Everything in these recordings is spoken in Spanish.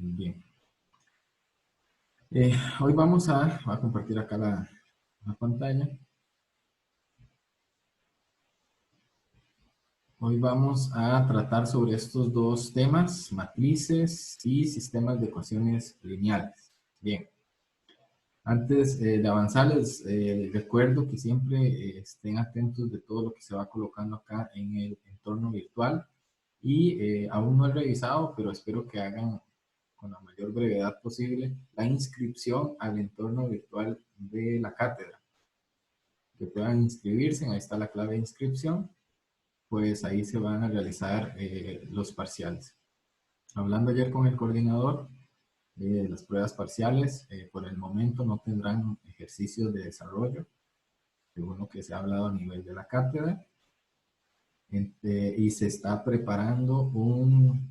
Bien. Hoy voy a compartir acá la pantalla. Hoy vamos a tratar sobre estos dos temas, matrices y sistemas de ecuaciones lineales. Bien. Antes de avanzar, les recuerdo que siempre estén atentos de todo lo que se va colocando acá en el entorno virtual. Y aún no he revisado, pero espero que hagan con la mayor brevedad posible la inscripción al entorno virtual de la cátedra. Que puedan inscribirse, ahí está la clave de inscripción, pues ahí se van a realizar los parciales. Hablando ayer con el coordinador, las pruebas parciales por el momento no tendrán ejercicios de desarrollo, según lo que se ha hablado a nivel de la cátedra, y se está preparando un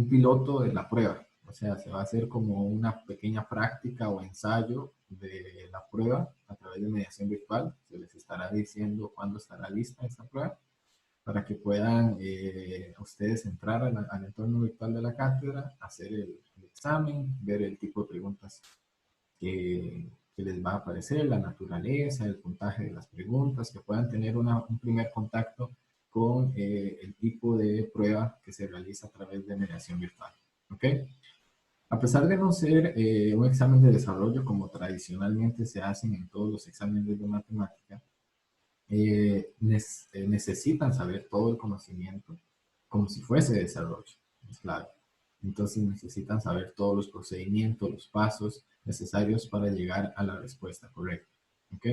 piloto de la prueba. O sea, se va a hacer como una pequeña práctica o ensayo de la prueba a través de mediación virtual. Se les estará diciendo cuándo estará lista esta prueba para que puedan ustedes entrar al entorno virtual de la cátedra, hacer el examen, ver el tipo de preguntas que les va a aparecer, la naturaleza, el puntaje de las preguntas, que puedan tener un primer contacto con el tipo de prueba que se realiza a través de mediación virtual. ¿Ok? A pesar de no ser un examen de desarrollo como tradicionalmente se hacen en todos los exámenes de matemática, necesitan saber todo el conocimiento como si fuese desarrollo, es claro. Entonces necesitan saber todos los procedimientos, los pasos necesarios para llegar a la respuesta correcta. ¿Ok?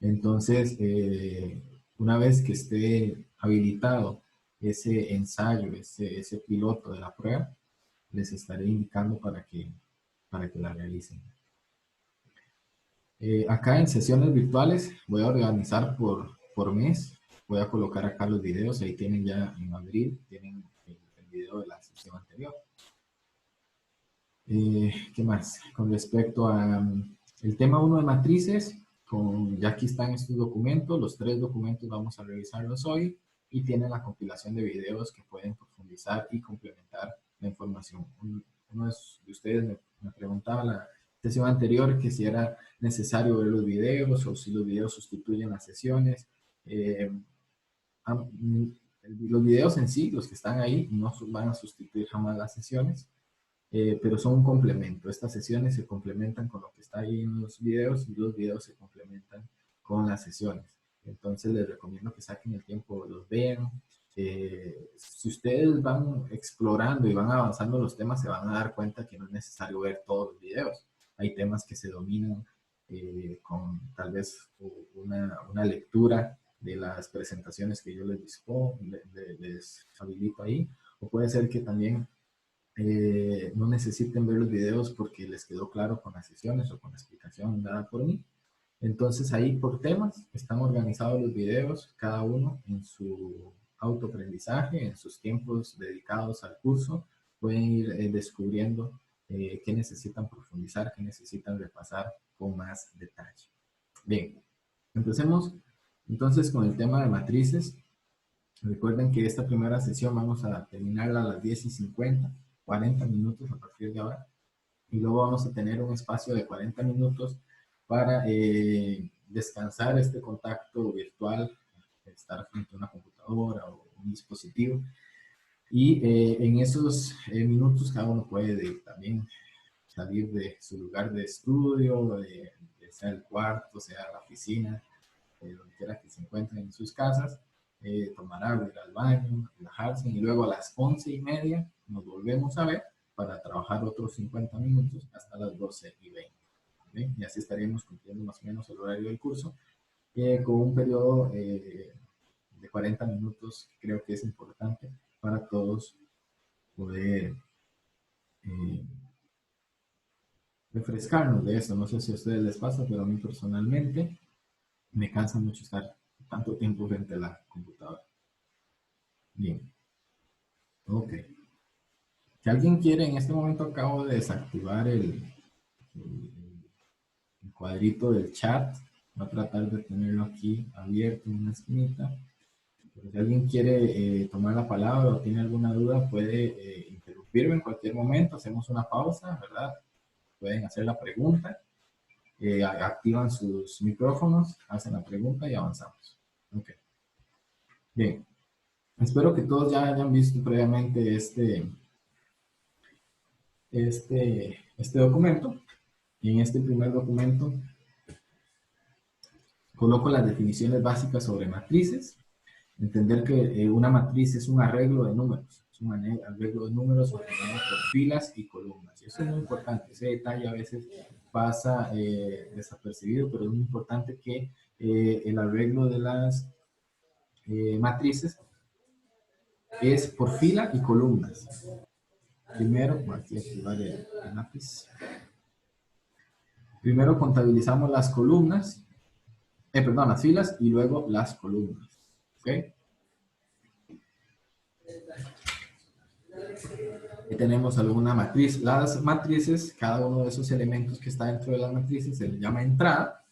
Entonces, una vez que esté habilitado ese ensayo, ese piloto de la prueba, les estaré indicando para que la realicen. Acá en sesiones virtuales voy a organizar por mes. Voy a colocar acá los videos. Ahí tienen ya en abril, tienen el video de la sesión anterior. ¿Qué más? Con respecto a el tema 1 de matrices, ya aquí están estos documentos. Los 3 documentos vamos a revisarlos hoy y tienen la compilación de videos que pueden profundizar y complementar la información. Uno de ustedes me preguntaba la sesión anterior que si era necesario ver los videos o si los videos sustituyen las sesiones. Los videos en sí, los que están ahí, no van a sustituir jamás las sesiones, pero son un complemento. Estas sesiones se complementan con lo que está ahí en los videos y los videos se complementan con las sesiones. Entonces les recomiendo que saquen el tiempo, los vean. Si ustedes van explorando y van avanzando los temas, se van a dar cuenta que no es necesario ver todos los videos. Hay temas que se dominan con tal vez una lectura de las presentaciones que yo les dispongo, les habilito ahí, o puede ser que también no necesiten ver los videos porque les quedó claro con las sesiones o con la explicación dada por mí. Entonces ahí por temas están organizados los videos, cada uno en su autoaprendizaje, en sus tiempos dedicados al curso, pueden ir descubriendo qué necesitan profundizar, qué necesitan repasar con más detalle. Bien, empecemos entonces con el tema de matrices. Recuerden que esta primera sesión vamos a terminarla a las 10:50, 40 minutos a partir de ahora. Y luego vamos a tener un espacio de 40 minutos para descansar este contacto virtual, estar frente a una computadora o un dispositivo. Y en esos minutos cada uno puede también salir de su lugar de estudio, sea el cuarto, sea la oficina, donde quiera que se encuentren en sus casas, tomar agua, ir al baño, relajarse y luego a las 11:30 nos volvemos a ver para trabajar otros 50 minutos hasta las 12:20. ¿Bien? Y así estaríamos cumpliendo más o menos el horario del curso con un periodo de 40 minutos que creo que es importante para todos poder eh, refrescarnos de eso. No sé si a ustedes les pasa, pero a mí personalmente me cansa mucho estar tanto tiempo frente a la computadora. Bien, ok. Si alguien quiere, en este momento acabo de desactivar el cuadrito del chat. Voy a tratar de tenerlo aquí abierto en una esquinita. Pero si alguien quiere tomar la palabra o tiene alguna duda, puede interrumpir escribirme en cualquier momento, hacemos una pausa, ¿verdad? Pueden hacer la pregunta, activan sus micrófonos, hacen la pregunta y avanzamos. Ok. Bien. Espero que todos ya hayan visto previamente este documento. Y en este primer documento coloco las definiciones básicas sobre matrices. Entender que una matriz es un arreglo de números. Es un arreglo de números ordenado por filas y columnas. Y eso es muy importante. Ese detalle a veces pasa desapercibido, pero es muy importante que el arreglo de las matrices es por fila y columnas. Primero, voy aquí a activar el lápiz. Primero contabilizamos las columnas, perdón, las filas y luego las columnas. ¿Ok? Aquí tenemos alguna matriz. Las matrices, cada uno de esos elementos que está dentro de las matrices se le llama entrada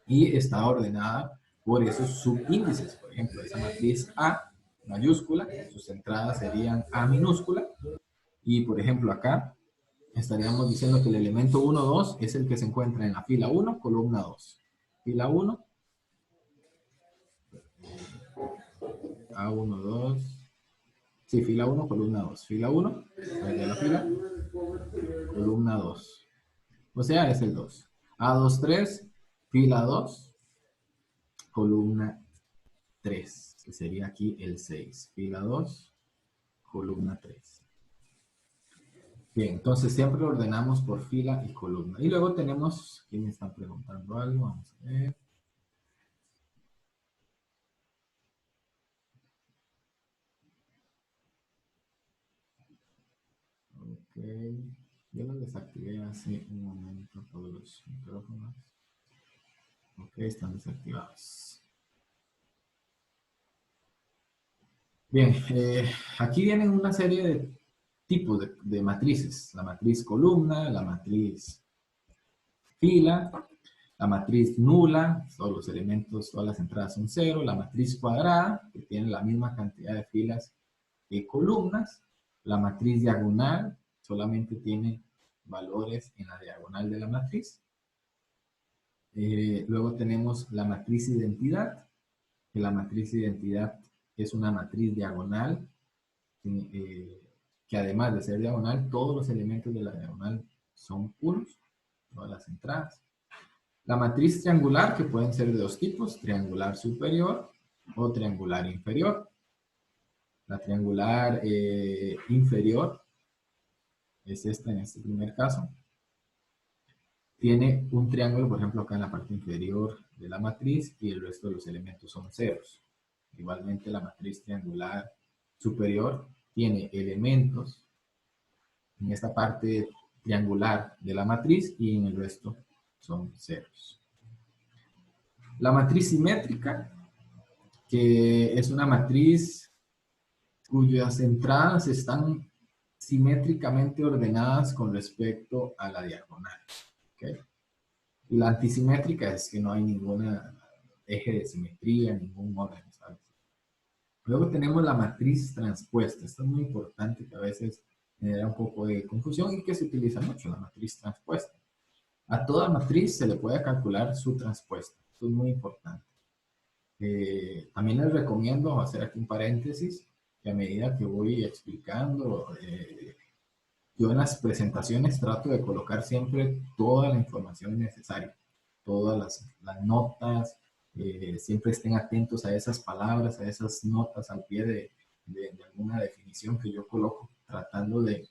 y está ordenada por esos subíndices. Por ejemplo, esa matriz A mayúscula, sus entradas serían A minúscula. Y por ejemplo acá estaríamos diciendo que el elemento 1, 2 es el que se encuentra en la fila 1, columna 2. Fila 1, A1, 2. Sí, fila 1, columna 2. Fila 1, de la fila, columna 2. O sea, es el 2. A2, 3, fila 2, columna 3, que sería aquí el 6. Fila 2, columna 3. Bien, entonces siempre ordenamos por fila y columna. Y luego tenemos, ¿quién me está preguntando algo? Vamos a ver. Ok, yo los desactivé hace un momento todos los micrófonos. Ok, están desactivados. Bien, aquí vienen una serie de tipos de matrices. La matriz columna, la matriz fila, la matriz nula, todos los elementos, todas las entradas son cero, la matriz cuadrada, que tiene la misma cantidad de filas que columnas, la matriz diagonal, solamente tiene valores en la diagonal de la matriz. Luego tenemos la matriz identidad, que la matriz identidad es una matriz diagonal, que además de ser diagonal, todos los elementos de la diagonal son puros, todas las entradas. La matriz triangular, que pueden ser de dos tipos, triangular superior o triangular inferior. La triangular inferior es esta en este primer caso. Tiene un triángulo, por ejemplo, acá en la parte inferior de la matriz y el resto de los elementos son ceros. Igualmente la matriz triangular superior tiene elementos en esta parte triangular de la matriz y en el resto son ceros. La matriz simétrica, que es una matriz cuyas entradas están simétricamente ordenadas con respecto a la diagonal. ¿Okay? Y la antisimétrica es que no hay ningún eje de simetría, ningún orden, ¿sabes? Luego tenemos la matriz transpuesta. Esto es muy importante, que a veces genera un poco de confusión y que se utiliza mucho, la matriz transpuesta. A toda matriz se le puede calcular su transpuesta. Esto es muy importante. También les recomiendo hacer aquí un paréntesis, que a medida que voy explicando, yo en las presentaciones trato de colocar siempre toda la información necesaria, todas las notas, siempre estén atentos a esas palabras, a esas notas al pie de alguna definición que yo coloco, tratando de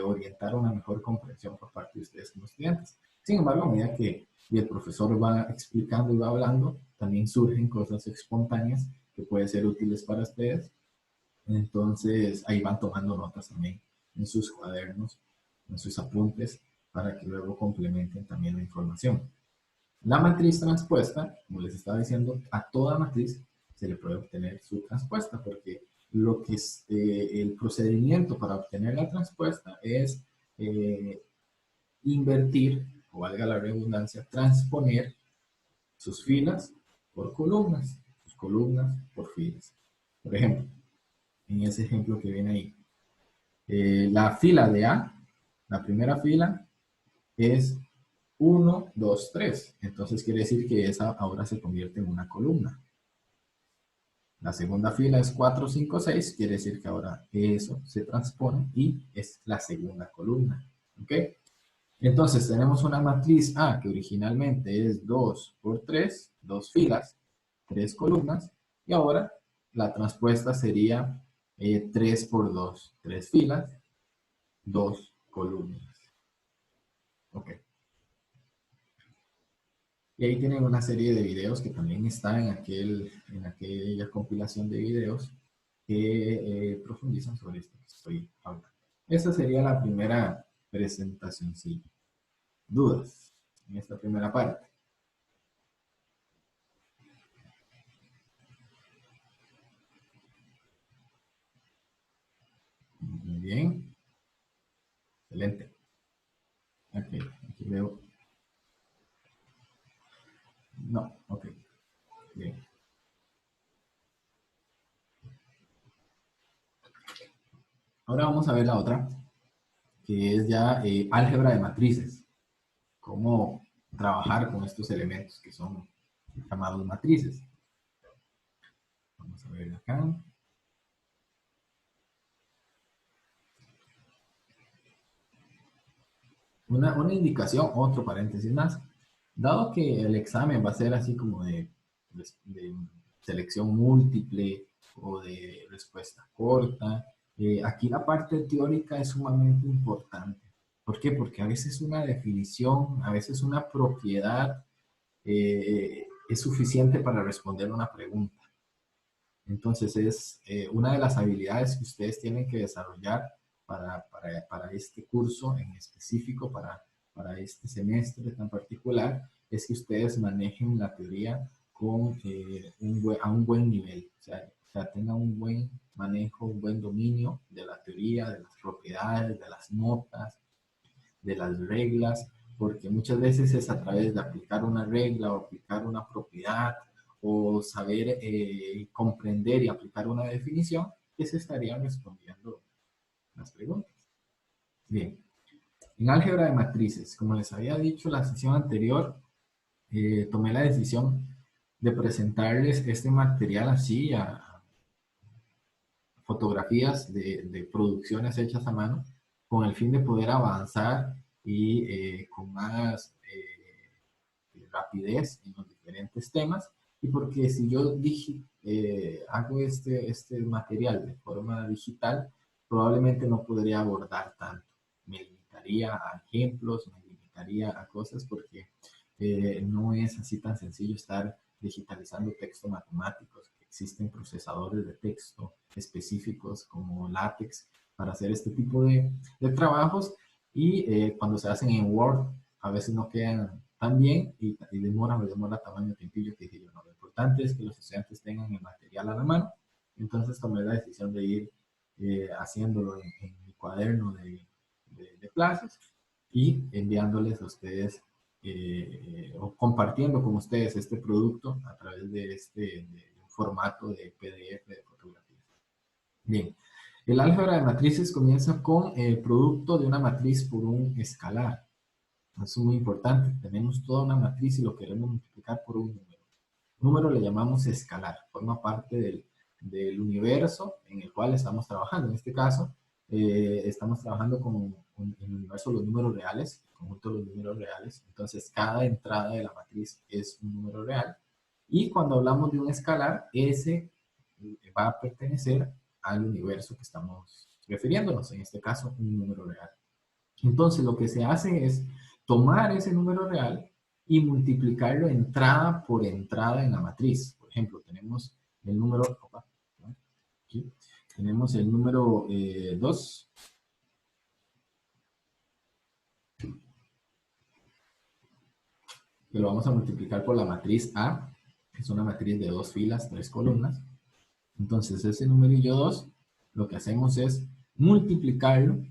orientar una mejor comprensión por parte de ustedes como estudiantes. Sin embargo, a medida que el profesor va explicando y va hablando, también surgen cosas espontáneas que pueden ser útiles para ustedes. Entonces, ahí van tomando notas también en sus cuadernos, en sus apuntes, para que luego complementen también la información. La matriz transpuesta, como les estaba diciendo, a toda matriz se le puede obtener su transpuesta, porque lo que es el procedimiento para obtener la transpuesta es invertir, o valga la redundancia, transponer sus filas por columnas, sus columnas por filas. Por ejemplo, en ese ejemplo que viene ahí, La fila de A, la primera fila, es 1, 2, 3. Entonces quiere decir que esa ahora se convierte en una columna. La segunda fila es 4, 5, 6. Quiere decir que ahora eso se transpone y es la segunda columna. ¿Ok? Entonces tenemos una matriz A que originalmente es 2 por 3, 2 filas, 3 columnas. Y ahora la transpuesta sería 3 por 2, 3 filas, 2 columnas. Ok. Y ahí tienen una serie de videos que también está en aquella compilación de videos que profundizan sobre esto que estoy hablando. Esa sería la primera presentación. Sí. ¿Dudas en esta primera parte? Muy bien. Excelente. Ok, aquí veo. No, ok. Bien. Ahora vamos a ver la otra, que es ya álgebra de matrices. Cómo trabajar con estos elementos que son llamados matrices. Vamos a ver acá. Una indicación, otro paréntesis más. Dado que el examen va a ser así como de selección múltiple o de respuesta corta, aquí la parte teórica es sumamente importante. ¿Por qué? Porque a veces una definición, a veces una propiedad es suficiente para responder una pregunta. Entonces es una de las habilidades que ustedes tienen que desarrollar para este curso en específico, para este semestre tan particular, es que ustedes manejen la teoría con, a un buen nivel, o sea, tengan un buen manejo, un buen dominio de la teoría, de las propiedades, de las notas, de las reglas, porque muchas veces es a través de aplicar una regla o aplicar una propiedad o saber comprender y aplicar una definición que se estarían respondiendo las preguntas. Bien, en álgebra de matrices, como les había dicho la sesión anterior, tomé la decisión de presentarles este material así a fotografías de producciones hechas a mano con el fin de poder avanzar y con más rapidez en los diferentes temas y porque si yo hago este material de forma digital, probablemente no podría abordar tanto. Me limitaría a ejemplos, me limitaría a cosas porque no es así tan sencillo estar digitalizando texto matemáticos. Existen procesadores de texto específicos como LaTeX para hacer este tipo de trabajos y cuando se hacen en Word a veces no quedan tan bien y demora tamaño tiempillo que dije yo, no, lo importante es que los estudiantes tengan el material a la mano, entonces tomé la decisión de ir haciéndolo en mi cuaderno de clases y enviándoles a ustedes o compartiendo con ustedes este producto a través de un formato de PDF de fotografías. Bien, el álgebra de matrices comienza con el producto de una matriz por un escalar. Eso es muy importante. Tenemos toda una matriz y lo queremos multiplicar por un número. Número le llamamos escalar. Forma parte del universo en el cual estamos trabajando. En este caso, estamos trabajando con el universo de los números reales, el conjunto de los números reales. Entonces, cada entrada de la matriz es un número real. Y cuando hablamos de un escalar, ese va a pertenecer al universo que estamos refiriéndonos. En este caso, un número real. Entonces, lo que se hace es tomar ese número real y multiplicarlo entrada por entrada en la matriz. Por ejemplo, tenemos el número, aquí, tenemos el número 2, que lo vamos a multiplicar por la matriz A, que es una matriz de 2 filas, 3 columnas. Entonces, ese numerillo 2, lo que hacemos es multiplicarlo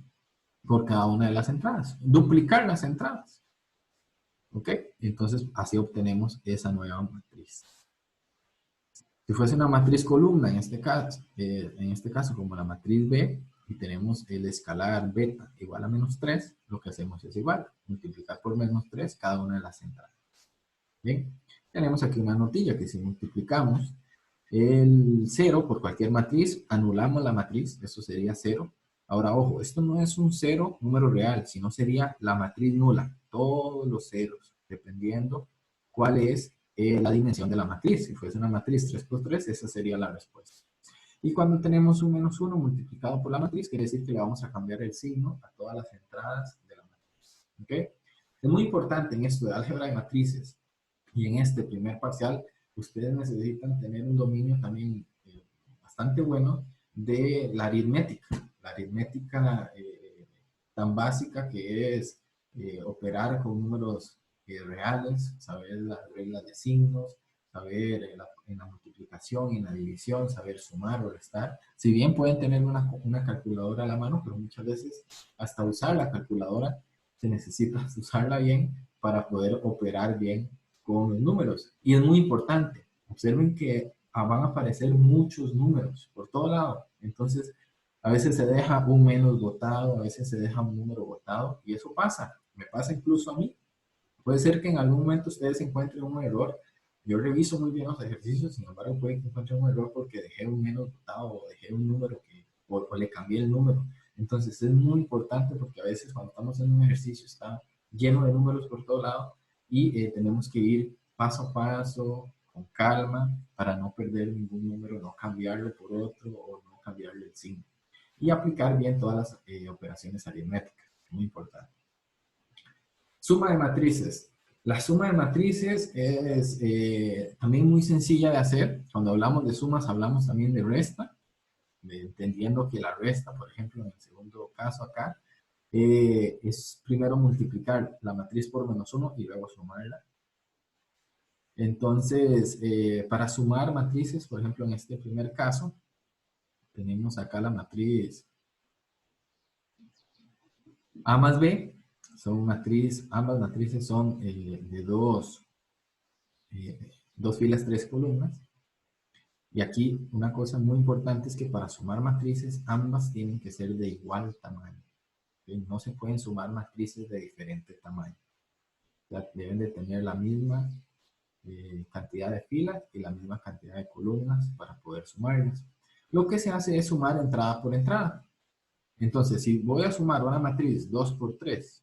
por cada una de las entradas, duplicar las entradas. ¿Ok? Entonces, así obtenemos esa nueva matriz. Si fuese una matriz columna, en este caso como la matriz B, y tenemos el escalar beta igual a menos 3, lo que hacemos es igual, multiplicar por menos 3 cada una de las entradas. Bien, tenemos aquí una notilla que si multiplicamos el 0 por cualquier matriz, anulamos la matriz, eso sería 0. Ahora, ojo, esto no es un 0 número real, sino sería la matriz nula, todos los ceros, dependiendo cuál es la dimensión de la matriz. Si fuese una matriz 3 por 3, esa sería la respuesta. Y cuando tenemos un menos 1 multiplicado por la matriz, quiere decir que le vamos a cambiar el signo a todas las entradas de la matriz. ¿Okay? Es muy importante en esto de álgebra de matrices y en este primer parcial, ustedes necesitan tener un dominio también bastante bueno de la aritmética tan básica que es operar con números reales, saber las reglas de signos, saber en la multiplicación y en la división, saber sumar o restar. Si bien pueden tener una calculadora a la mano, pero muchas veces hasta usar la calculadora se necesita usarla bien para poder operar bien con los números. Y es muy importante, observen que van a aparecer muchos números por todo lado. Entonces, a veces se deja un menos botado, a veces se deja un número botado, y eso pasa. Me pasa incluso a mí. Puede ser que en algún momento ustedes encuentren un error. Yo reviso muy bien los ejercicios, sin embargo, puede que encuentre un error porque dejé un menos botado o dejé un número o le cambié el número. Entonces, es muy importante porque a veces cuando estamos en un ejercicio está lleno de números por todo lado y tenemos que ir paso a paso, con calma, para no perder ningún número, no cambiarlo por otro o no cambiarle el signo. Y aplicar bien todas las operaciones aritméticas, muy importante. Suma de matrices. La suma de matrices es también muy sencilla de hacer. Cuando hablamos de sumas, hablamos también de resta, entendiendo que la resta, por ejemplo, en el segundo caso acá, es primero multiplicar la matriz por menos 1 y luego sumarla. Entonces, para sumar matrices, por ejemplo, en este primer caso, tenemos acá la matriz A más B, ambas matrices son de dos filas, tres columnas. Y aquí una cosa muy importante es que para sumar matrices, ambas tienen que ser de igual tamaño. ¿Sí? No se pueden sumar matrices de diferente tamaño. Ya deben de tener la misma cantidad de filas y la misma cantidad de columnas para poder sumarlas. Lo que se hace es sumar entrada por entrada. Entonces, si voy a sumar una matriz 2 por 3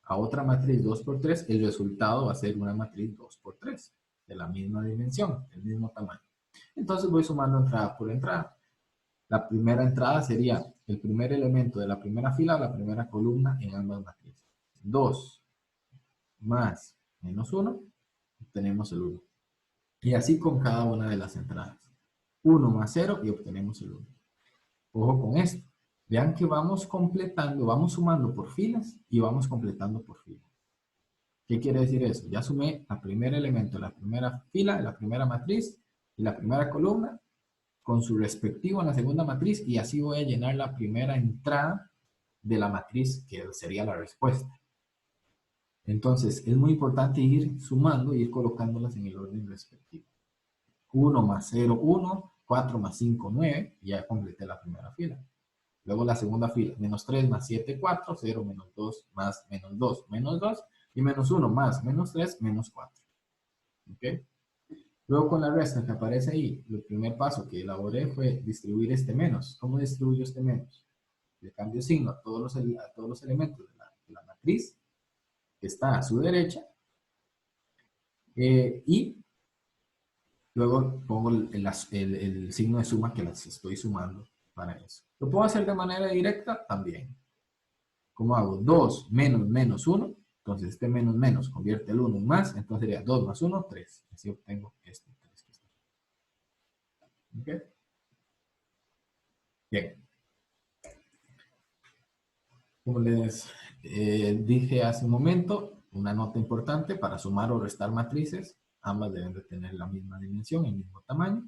a otra matriz 2 por 3, el resultado va a ser una matriz 2 por 3, de la misma dimensión, del mismo tamaño. Entonces voy sumando entrada por entrada. La primera entrada sería el primer elemento de la primera fila o la primera columna en ambas matrices. 2 más menos 1, obtenemos el 1. Y así con cada una de las entradas. 1 más 0 y obtenemos el 1. Ojo con esto. Vean que vamos completando, vamos sumando por filas y vamos completando por filas. ¿Qué quiere decir eso? Ya sumé el primer elemento, la primera fila, la primera matriz y la primera columna con su respectivo en la segunda matriz y así voy a llenar la primera entrada de la matriz que sería la respuesta. Entonces, es muy importante ir sumando y ir colocándolas en el orden respectivo. 1 más 0, 1, 4 más 5, 9, y ya completé la primera fila. Luego la segunda fila, menos 3 más 7, 4, 0 menos 2 más menos 2, menos 2, y menos 1 más menos 3, menos 4. ¿Ok? Luego con la resta que aparece ahí, el primer paso que elaboré fue distribuir este menos. ¿Cómo distribuyo este menos? Le cambio signo a todos los elementos de la matriz que está a su derecha y luego pongo el signo de suma que las estoy sumando para eso. ¿Lo puedo hacer de manera directa? También. ¿Cómo hago? 2 menos menos 1. Entonces este menos menos convierte el 1 en más. Entonces sería 2 más 1, 3. Así obtengo este 3 que está. ¿Ok? Bien. Como les dije hace un momento, una nota importante para sumar o restar matrices, ambas deben de tener la misma dimensión, el mismo tamaño.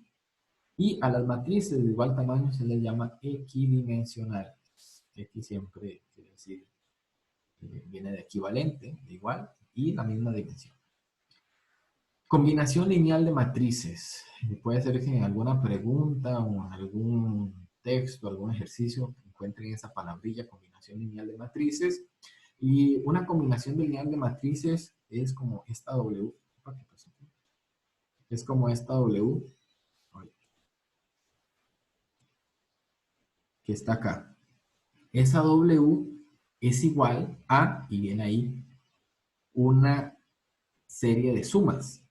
Y a las matrices de igual tamaño se les llama equidimensionales. X siempre quiere decir, viene de equivalente, de igual, y la misma dimensión. Combinación lineal de matrices. Puede ser que en alguna pregunta o en algún texto, algún ejercicio encuentren esa palabrilla, combinación lineal de matrices. Y una combinación lineal de matrices es como esta W. Es como esta W que está acá. Esa W es igual a, y viene ahí, una serie de sumas.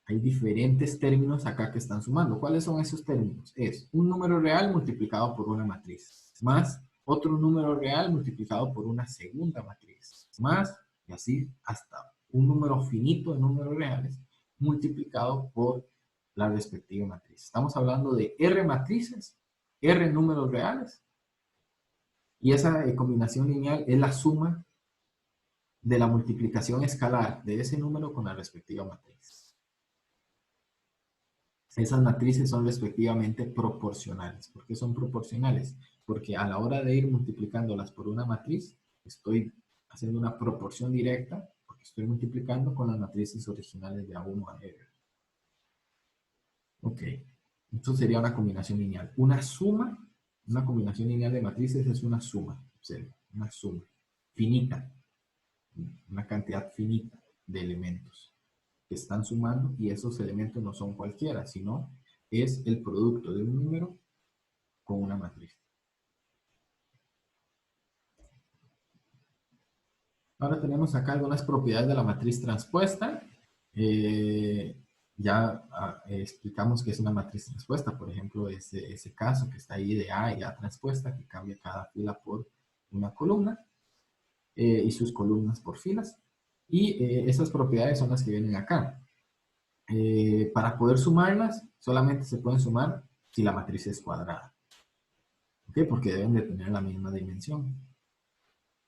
Hay diferentes términos acá que están sumando. ¿Cuáles son esos términos? Es un número real multiplicado por una matriz, más otro número real multiplicado por una segunda matriz, más, y así hasta un número finito de números reales multiplicado por la respectiva matriz. Estamos hablando de R matrices, R números reales, y esa combinación lineal es la suma de la multiplicación escalar de ese número con la respectiva matriz. Esas matrices son respectivamente proporcionales. ¿Por qué son proporcionales? Porque a la hora de ir multiplicándolas por una matriz, estoy haciendo una proporción directa, porque estoy multiplicando con las matrices originales de A1 a R. Ok, esto sería una combinación lineal. Una suma, una combinación lineal de matrices es una suma, observen, una suma finita, una cantidad finita de elementos que están sumando, y esos elementos no son cualquiera, sino es el producto de un número con una matriz. Ahora tenemos acá algunas propiedades de la matriz transpuesta. Explicamos que es una matriz transpuesta, por ejemplo, ese caso que está ahí de A y A transpuesta, que cambia cada fila por una columna, y sus columnas por filas. Y esas propiedades son las que vienen acá. Para poder sumarlas, solamente se pueden sumar si la matriz es cuadrada. ¿Ok? Porque deben de tener la misma dimensión.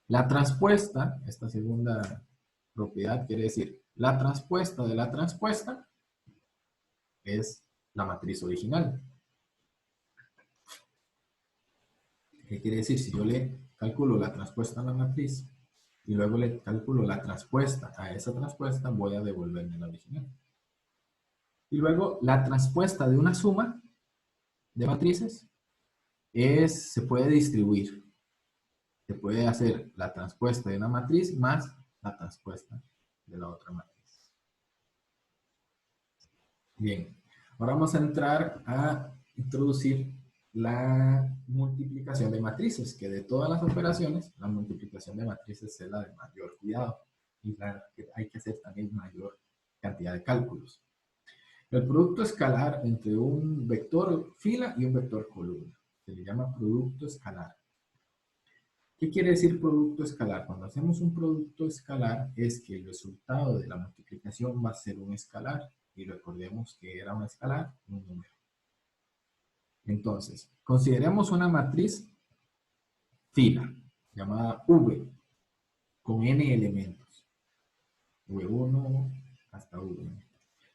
La transpuesta, esta segunda propiedad quiere decir, la transpuesta de la transpuesta es la matriz original. ¿Qué quiere decir? Si yo le calculo la transpuesta a la matriz y luego le calculo la transpuesta a esa transpuesta, voy a devolverme la original. Y luego la transpuesta de una suma de matrices se puede distribuir. Se puede hacer la transpuesta de una matriz más la transpuesta de la otra matriz. Bien, ahora vamos a entrar a introducir la multiplicación de matrices, que de todas las operaciones, la multiplicación de matrices es la de mayor cuidado y la que hay que hacer también mayor cantidad de cálculos. El producto escalar entre un vector fila y un vector columna se le llama producto escalar. ¿Qué quiere decir producto escalar? Cuando hacemos un producto escalar es que el resultado de la multiplicación va a ser un escalar, y recordemos que era un escalar, un número. Entonces, consideremos una matriz fila llamada V con n elementos, V1 hasta V1,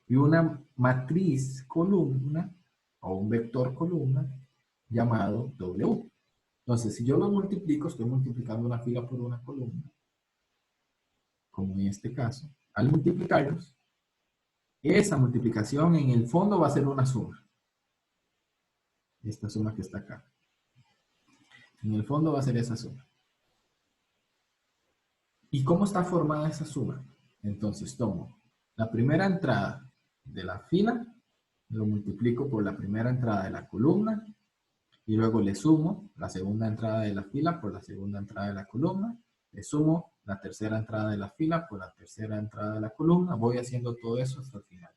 y una matriz columna o un vector columna llamado W. Entonces, si yo lo multiplico, estoy multiplicando una fila por una columna, como en este caso. Al multiplicarlos, esa multiplicación en el fondo va a ser una suma. Esta suma que está acá. En el fondo va a ser esa suma. ¿Y cómo está formada esa suma? Entonces tomo la primera entrada de la fila, lo multiplico por la primera entrada de la columna, y luego le sumo la segunda entrada de la fila por la segunda entrada de la columna, le sumo la tercera entrada de la fila por la tercera entrada de la columna, voy haciendo todo eso hasta el final,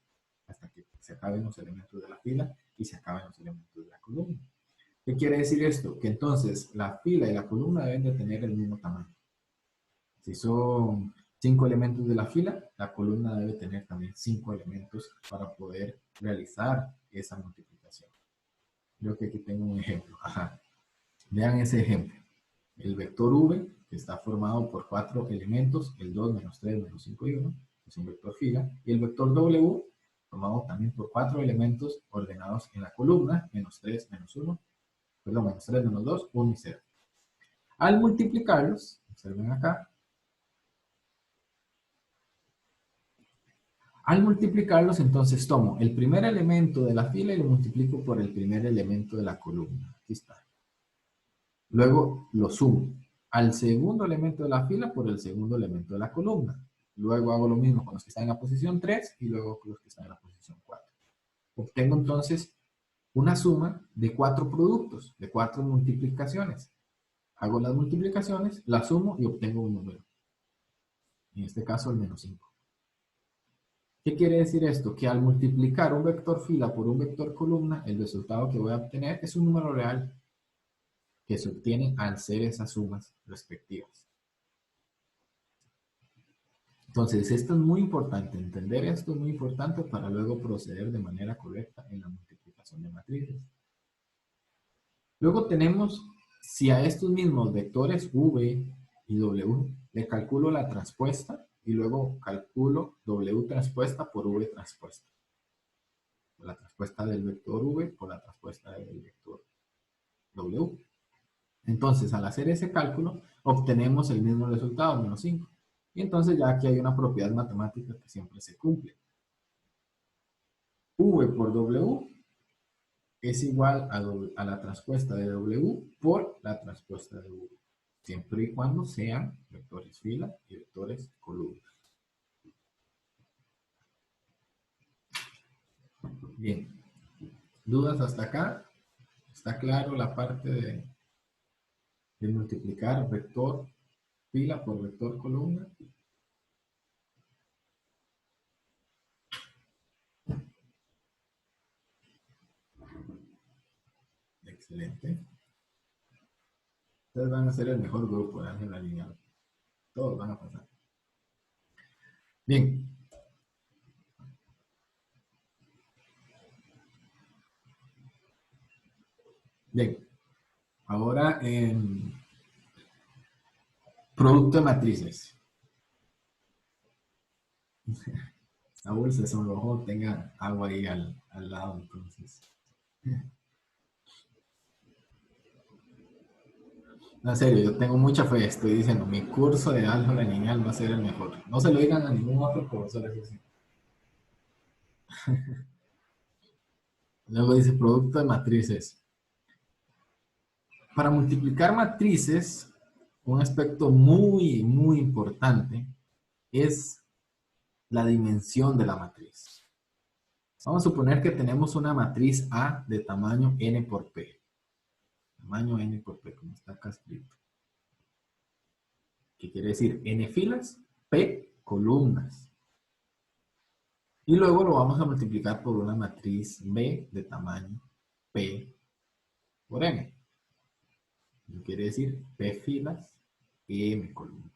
hasta que se acaben los elementos de la fila y se acaben los elementos de la columna. ¿Qué quiere decir esto? Que entonces la fila y la columna deben de tener el mismo tamaño. Si son 5 elementos de la fila, la columna debe tener también 5 elementos para poder realizar esa multiplicación. Yo que aquí tengo un ejemplo. Ajá. Vean ese ejemplo. El vector V, que está formado por 4 elementos, el 2, menos 3, menos 5 y 1, es un vector fila. Y el vector W, formado también por 4 elementos ordenados en la columna, menos 3, menos 1, perdón, menos 3, menos 2, 1 y 0. Al multiplicarlos, observen acá, al multiplicarlos, entonces tomo el primer elemento de la fila y lo multiplico por el primer elemento de la columna. Aquí está. Luego lo sumo al segundo elemento de la fila por el segundo elemento de la columna. Luego hago lo mismo con los que están en la posición 3 y luego con los que están en la posición 4. Obtengo entonces una suma de 4 productos, de 4 multiplicaciones. Hago las multiplicaciones, las sumo y obtengo un número. En este caso el menos 5. ¿Qué quiere decir esto? Que al multiplicar un vector fila por un vector columna, el resultado que voy a obtener es un número real que se obtiene al hacer esas sumas respectivas. Entonces, esto es muy importante, entender esto es muy importante para luego proceder de manera correcta en la multiplicación de matrices. Luego tenemos, si a estos mismos vectores V y W le calculo la transpuesta y luego calculo W transpuesta por V transpuesta. La transpuesta del vector V por la transpuesta del vector W. Entonces, al hacer ese cálculo, obtenemos el mismo resultado, menos 5. Y entonces ya aquí hay una propiedad matemática que siempre se cumple. V por W es igual a la transpuesta de W por la transpuesta de V, siempre y cuando sean vectores fila y vectores columna. Bien, ¿dudas hasta acá? ¿Está claro la parte de multiplicar vector fila por vector columna? Excelente. Ustedes van a ser el mejor grupo de álgebra lineal. Todos van a pasar. Bien. Bien. Ahora, producto de matrices. Saúl se sonrojó, tenga agua ahí al lado, entonces. No, en serio, yo tengo mucha fe, estoy diciendo, mi curso de álgebra lineal va a ser el mejor. No se lo digan a ningún otro profesor, eso sí. Luego dice producto de matrices. Para multiplicar matrices, un aspecto muy, muy importante es la dimensión de la matriz. Vamos a suponer que tenemos una matriz A de tamaño n por p. Tamaño n por p, como está acá escrito. ¿Qué quiere decir? N filas, p columnas. Y luego lo vamos a multiplicar por una matriz B de tamaño P por M. ¿Qué quiere decir? P filas y M columnas.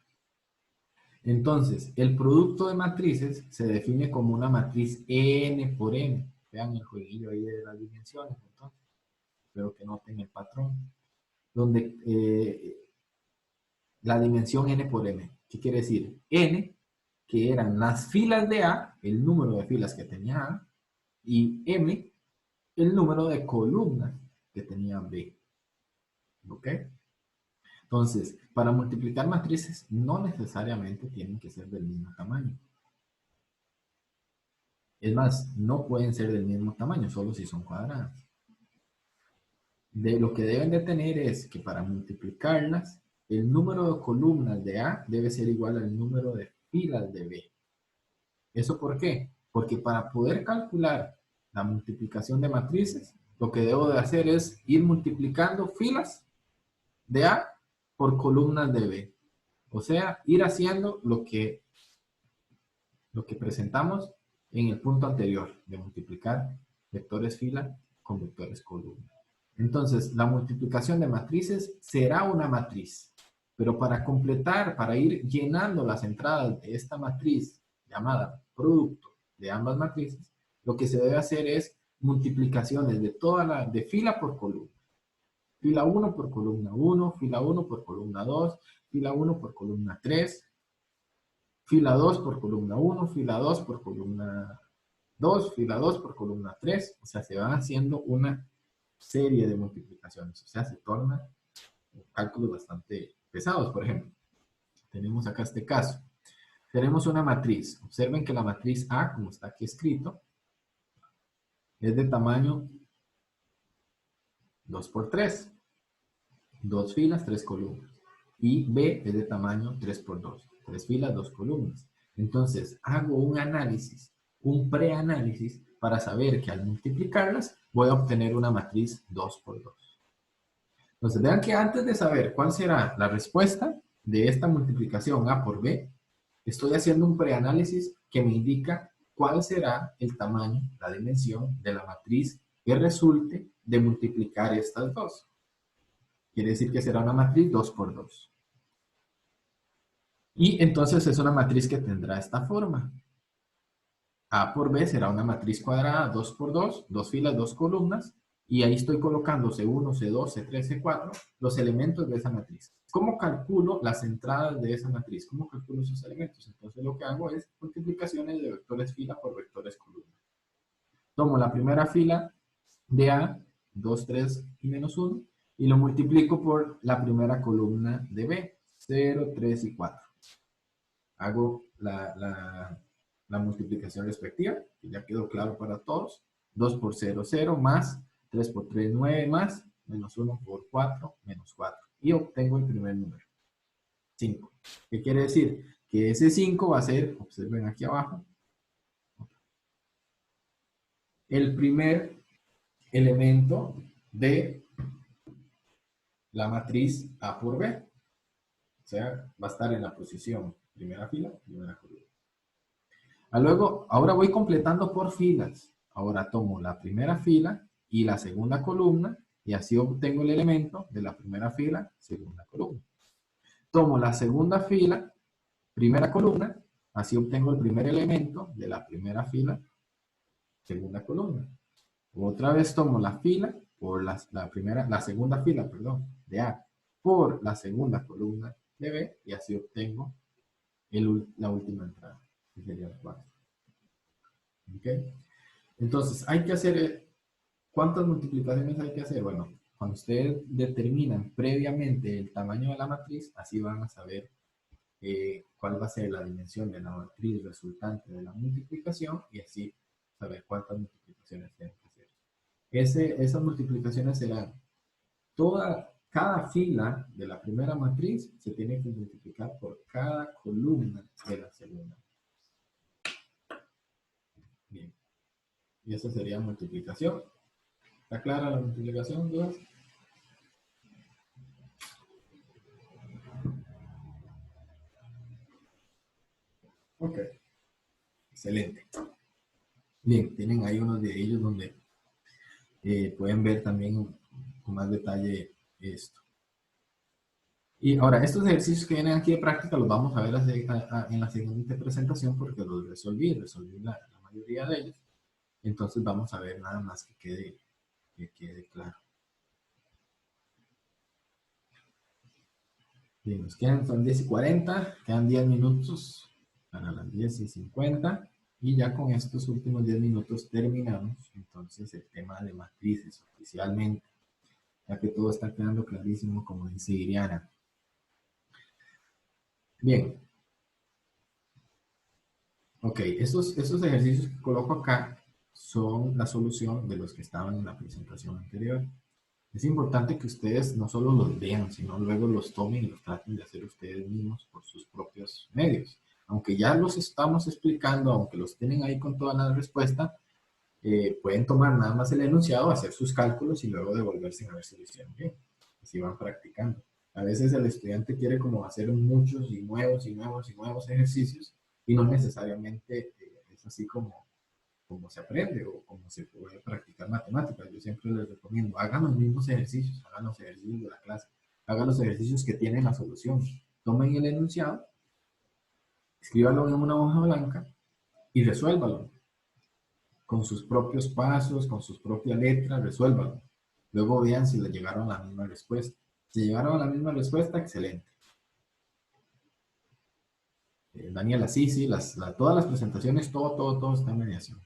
Entonces, el producto de matrices se define como una matriz N por M. Vean el jueguillo ahí de las dimensiones. Entonces, espero que noten el patrón. Donde la dimensión N por M. ¿Qué quiere decir? N, que eran las filas de A, el número de filas que tenía A, y M, el número de columnas que tenía B. ¿Ok? Entonces, para multiplicar matrices no necesariamente tienen que ser del mismo tamaño. Es más, no pueden ser del mismo tamaño, solo si son cuadradas. De lo que deben de tener es que para multiplicarlas, el número de columnas de A debe ser igual al número de filas de B. ¿Eso por qué? Porque para poder calcular la multiplicación de matrices, lo que debo de hacer es ir multiplicando filas de A por columnas de B. O sea, ir haciendo lo que presentamos en el punto anterior, de multiplicar vectores fila con vectores columna. Entonces, la multiplicación de matrices será una matriz, pero para completar, para ir llenando las entradas de esta matriz llamada producto de ambas matrices, lo que se debe hacer es multiplicaciones de fila por columna. Fila 1 por columna 1, fila 1 por columna 2, fila 1 por columna 3, fila 2 por columna 1, fila 2 por columna 2, fila 2 por columna 3. O sea, se van haciendo una serie de multiplicaciones. O sea, se tornan cálculos bastante pesados. Por ejemplo, tenemos acá este caso. Tenemos una matriz. Observen que la matriz A, como está aquí escrito, es de tamaño 2 por 3. 2 filas, 3 columnas. Y B es de tamaño 3 por 2. 3 filas, 2 columnas. Entonces, hago un análisis, un preanálisis, para saber que al multiplicarlas voy a obtener una matriz 2 por 2. Entonces, vean que antes de saber cuál será la respuesta de esta multiplicación A por B, estoy haciendo un preanálisis que me indica cuál será el tamaño, la dimensión de la matriz que resulte de multiplicar estas dos. Quiere decir que será una matriz 2 por 2. Y entonces es una matriz que tendrá esta forma. A por B será una matriz cuadrada 2 por 2, 2 filas, 2 columnas, y ahí estoy colocando C1, C2, C3, C4, los elementos de esa matriz. ¿Cómo calculo las entradas de esa matriz? ¿Cómo calculo esos elementos? Entonces lo que hago es multiplicaciones de vectores fila por vectores columna. Tomo la primera fila de A, 2, 3 y menos 1, y lo multiplico por la primera columna de B, 0, 3 y 4. Hago la multiplicación respectiva, que ya quedó claro para todos. 2 por 0, 0, más 3 por 3, 9, más menos 1 por 4, menos 4. Y obtengo el primer número, 5. ¿Qué quiere decir? Que ese 5 va a ser, observen aquí abajo, el primer elemento de la matriz A por B. O sea, va a estar en la posición primera fila, primera columna. Luego, ahora voy completando por filas. Ahora tomo la primera fila y la segunda columna y así obtengo el elemento de la primera fila, segunda columna. Tomo la segunda fila, primera columna, así obtengo el primer elemento de la primera fila, segunda columna. Otra vez tomo la fila por la segunda fila, perdón, de A por la segunda columna de B y así obtengo la última entrada, que sería el 4. ¿Ok? Entonces, hay que hacer, ¿cuántas multiplicaciones hay que hacer? Bueno, cuando ustedes determinan previamente el tamaño de la matriz, así van a saber cuál va a ser la dimensión de la matriz resultante de la multiplicación y así saber cuántas multiplicaciones tienen que hacer. Esas multiplicaciones serán cada fila de la primera matriz se tiene que multiplicar por cada columna de la segunda. Bien. Y esa sería multiplicación. ¿Está clara la multiplicación, dudas? Ok. Excelente. Bien, tienen ahí unos de ellos donde pueden ver también con más detalle esto. Y ahora, estos ejercicios que vienen aquí de práctica los vamos a ver en la siguiente presentación porque los resolví la mayoría de ellos. Entonces vamos a ver nada más que quede claro. Bien, nos quedan, son 10:40, quedan 10 minutos para las 10:50 y ya con estos últimos 10 minutos terminamos entonces el tema de matrices oficialmente, ya que todo está quedando clarísimo como dice Iriana. Bien. Ok, esos ejercicios que coloco acá son la solución de los que estaban en la presentación anterior. Es importante que ustedes no solo los vean, sino luego los tomen y los traten de hacer ustedes mismos por sus propios medios. Aunque ya los estamos explicando, aunque los tienen ahí con toda la respuesta, pueden tomar nada más el enunciado, hacer sus cálculos y luego devolverse a ver si lo hicieron bien. Así van practicando. A veces el estudiante quiere como hacer muchos y nuevos y nuevos y nuevos ejercicios y no necesariamente es así como se aprende o como se puede practicar matemáticas. Yo siempre les recomiendo, hagan los mismos ejercicios, hagan los ejercicios de la clase, hagan los ejercicios que tienen la solución. Tomen el enunciado, escríbanlo en una hoja blanca y resuélvalo con sus propios pasos, con sus propias letras, resuélvalo. Luego vean si le llegaron a la misma respuesta. Si llegaron a la misma respuesta, excelente. Daniela, sí, todas las presentaciones, todo está en mediación.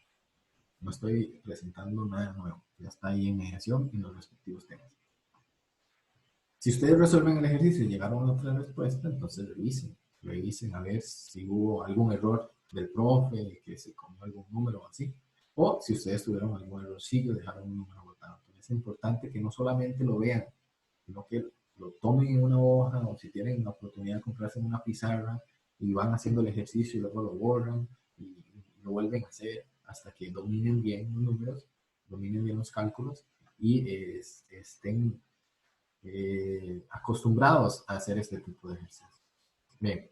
No estoy presentando nada nuevo. Ya está ahí en mediación en los respectivos temas. Si ustedes resuelven el ejercicio y llegaron a otra respuesta, entonces revisen a ver si hubo algún error del profe, que se comió algún número o así. O si ustedes tuvieron algún errorcillo, dejaron un número botado. Entonces es importante que no solamente lo vean, sino que lo tomen en una hoja o si tienen la oportunidad de comprarse una pizarra y van haciendo el ejercicio y luego lo borran y lo vuelven a hacer hasta que dominen bien los números, dominen bien los cálculos y estén acostumbrados a hacer este tipo de ejercicios. Bien.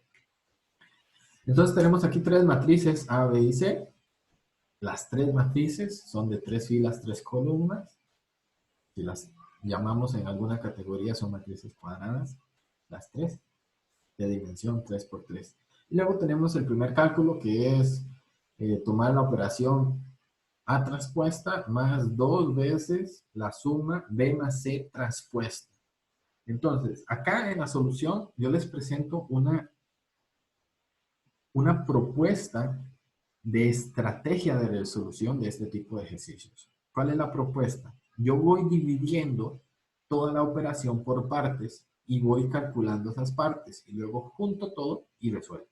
Entonces tenemos aquí tres matrices A, B y C. Las tres matrices son de 3 filas, 3 columnas. Si las llamamos en alguna categoría son matrices cuadradas, las tres, de dimensión 3 por 3. Y luego tenemos el primer cálculo que es tomar la operación A transpuesta más 2 veces la suma B más C transpuesta. Entonces, acá en la solución yo les presento una propuesta de estrategia de resolución de este tipo de ejercicios. ¿Cuál es la propuesta? Yo voy dividiendo toda la operación por partes y voy calculando esas partes y luego junto todo y resuelvo.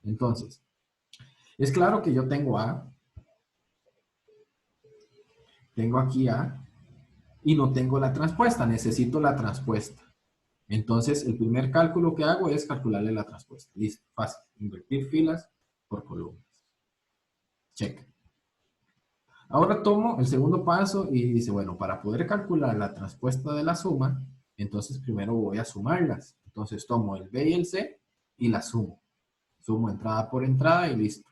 Entonces, es claro que yo tengo A, tengo aquí A y no tengo la transpuesta, necesito la transpuesta. Entonces, el primer cálculo que hago es calcularle la transpuesta. Listo, fácil. Invertir filas por columnas. Check. Ahora tomo el segundo paso y dice, bueno, para poder calcular la transpuesta de la suma, entonces primero voy a sumarlas. Entonces tomo el B y el C y las sumo. Sumo entrada por entrada y listo.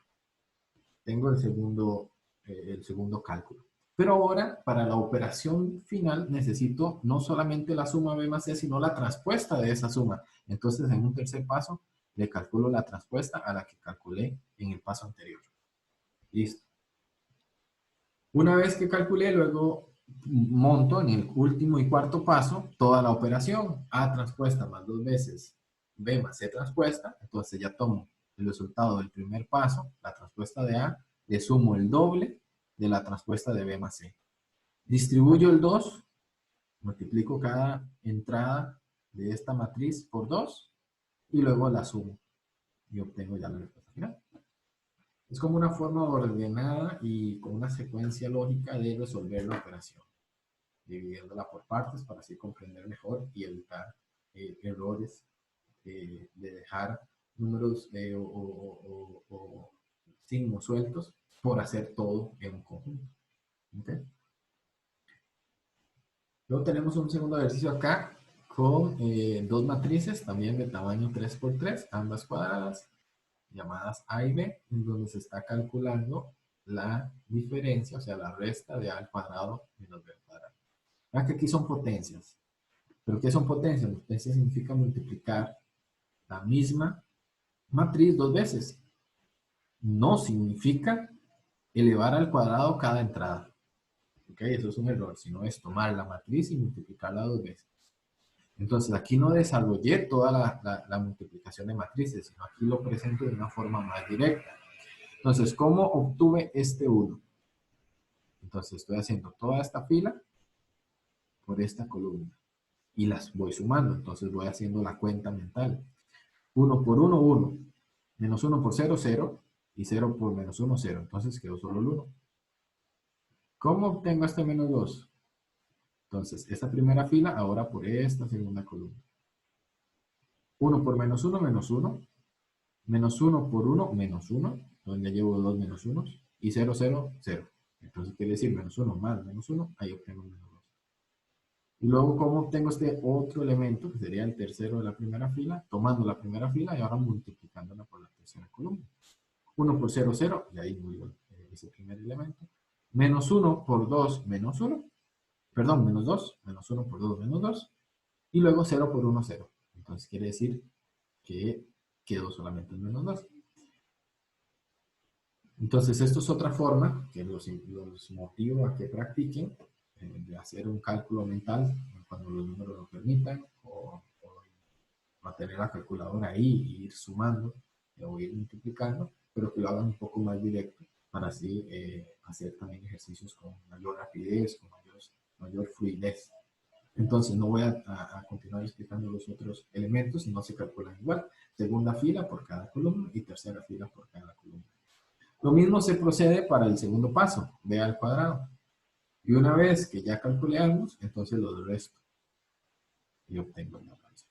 Tengo el segundo cálculo. Pero ahora, para la operación final, necesito no solamente la suma B más C, sino la transpuesta de esa suma. Entonces, en un tercer paso, le calculo la transpuesta a la que calculé en el paso anterior. Listo. Una vez que calculé, luego monto en el último y cuarto paso toda la operación. A transpuesta más 2 veces B más C transpuesta. Entonces ya tomo el resultado del primer paso, la transpuesta de A, le sumo el doble de la transpuesta de B más C. Distribuyo el 2, multiplico cada entrada de esta matriz por 2 y luego la sumo y obtengo ya la respuesta final. Es como una forma ordenada y con una secuencia lógica de resolver la operación, dividiéndola por partes para así comprender mejor y evitar errores de dejar números o signos sueltos por hacer todo en un conjunto. ¿Okay? Luego tenemos un segundo ejercicio acá con dos matrices también de tamaño 3 por 3, ambas cuadradas, llamadas A y B, en donde se está calculando la diferencia, o sea, la resta de A al cuadrado menos B al cuadrado. Vean que aquí son potencias. ¿Pero qué son potencias? Potencia significa multiplicar la misma matriz dos veces. No significa elevar al cuadrado cada entrada. ¿Ok? Eso es un error, sino es tomar la matriz y multiplicarla dos veces. Entonces, aquí no desarrollé toda la multiplicación de matrices, sino aquí lo presento de una forma más directa. Entonces, ¿cómo obtuve este 1? Entonces, estoy haciendo toda esta fila por esta columna y las voy sumando. Entonces, voy haciendo la cuenta mental. 1 por 1, 1. Menos 1 por 0, 0. Y 0 por menos 1, 0. Entonces, quedó solo el 1. ¿Cómo obtengo este menos 2? Entonces, esta primera fila ahora por esta segunda columna. 1 por menos 1, menos 1. Menos 1 por 1, menos 1. Entonces ya llevo dos menos 1. Y 0, 0, 0. Entonces quiere decir menos 1 más menos 1. Ahí obtengo menos 2. Y luego, ¿cómo obtengo este otro elemento? Que sería el tercero de la primera fila. Tomando la primera fila y ahora multiplicándola por la tercera columna. 1 por 0, 0. Y ahí muy bien, ese primer elemento. Menos 1 por 2, menos 1. Perdón, menos 2. Menos 1 por 2, menos 2. Y luego 0 por 1, 0. Entonces quiere decir que quedó solamente el menos 2. Entonces, esto es otra forma que los motivo a que practiquen de hacer un cálculo mental cuando los números lo permitan o mantener la calculadora ahí y ir sumando o ir multiplicando, pero que lo hagan un poco más directo para así hacer también ejercicios con mayor rapidez, con mayor fluidez. Entonces, no voy a continuar explicando los otros elementos, no se calculan igual. Segunda fila por cada columna y tercera fila por cada columna. Lo mismo se procede para el segundo paso, b al cuadrado. Y una vez que ya calculamos, entonces lo resto. y obtengo el balance.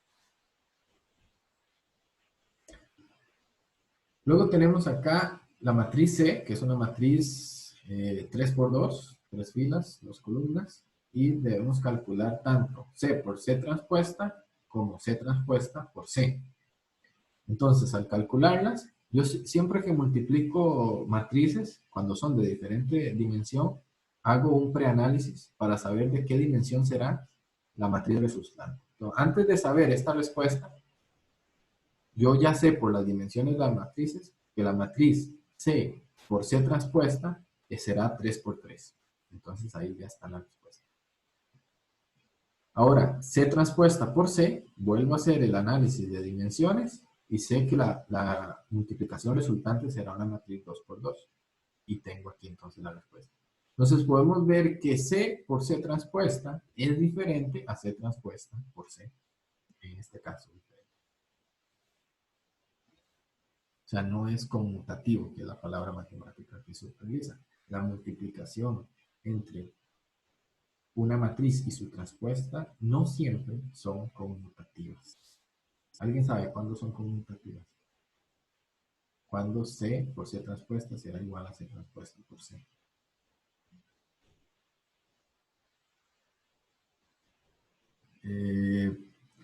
Luego tenemos acá la matriz C, que es una matriz 3 por 2, 3 filas, 2 columnas, y debemos calcular tanto C por C transpuesta como C transpuesta por C. Entonces, al calcularlas, yo siempre que multiplico matrices, cuando son de diferente dimensión, hago un preanálisis para saber de qué dimensión será la matriz resultante. Entonces, antes de saber esta respuesta, yo ya sé por las dimensiones de las matrices que la matriz C por C transpuesta será 3 por 3. Entonces ahí ya está la respuesta. Ahora, C transpuesta por C, vuelvo a hacer el análisis de dimensiones y sé que la multiplicación resultante será una matriz 2 por 2. Y tengo aquí entonces la respuesta. Entonces podemos ver que C por C transpuesta es diferente a C transpuesta por C. En este caso. O sea, no es conmutativo, que es la palabra matemática que se utiliza. La multiplicación entre una matriz y su transpuesta no siempre son conmutativas. ¿Alguien sabe cuándo son conmutativas? Cuando C por C transpuesta será igual a C transpuesta por C.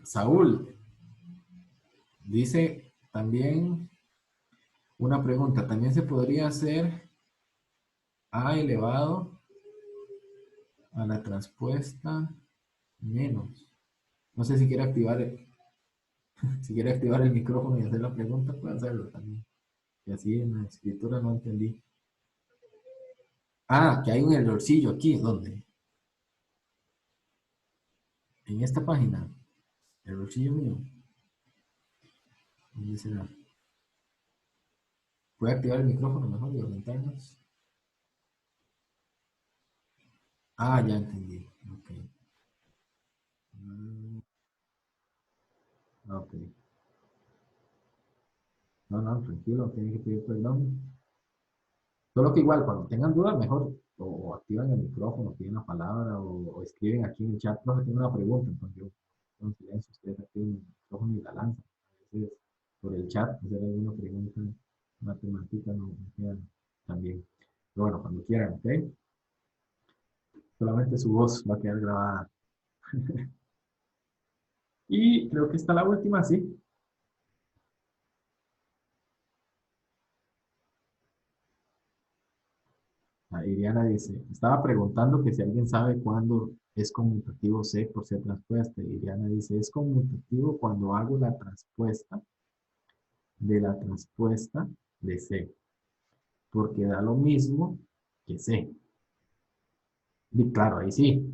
Saúl dice también una pregunta. También se podría hacer A elevado a la transpuesta menos. No sé si quiere activar el micrófono y hacer la pregunta, puede hacerlo también. Y así en la escritura no entendí. Ah, que hay un errorcillo aquí, ¿dónde? En esta página. Errorcillo mío. ¿Dónde será? ¿Puede activar el micrófono mejor y aumentarnos? Ah, ya entendí. Ok. Ok. No, no, tranquilo, tiene que pedir perdón. Solo que igual, cuando tengan dudas, mejor o activan el micrófono, piden la palabra o escriben aquí en el chat, profe, tengo una pregunta, entonces yo en silencio, ustedes activen el micrófono y la lanzan. A veces por el chat, hacer alguna pregunta matemática no quedan tan bien. Pero bueno, cuando quieran, ¿ok? Solamente su voz va a quedar grabada. Y creo que está la última, sí. Iriana dice, estaba preguntando que si alguien sabe cuándo es conmutativo C por C transpuesta. Iriana dice, es conmutativo cuando hago la transpuesta de la transpuesta de C, porque da lo mismo que C. Y claro, ahí sí.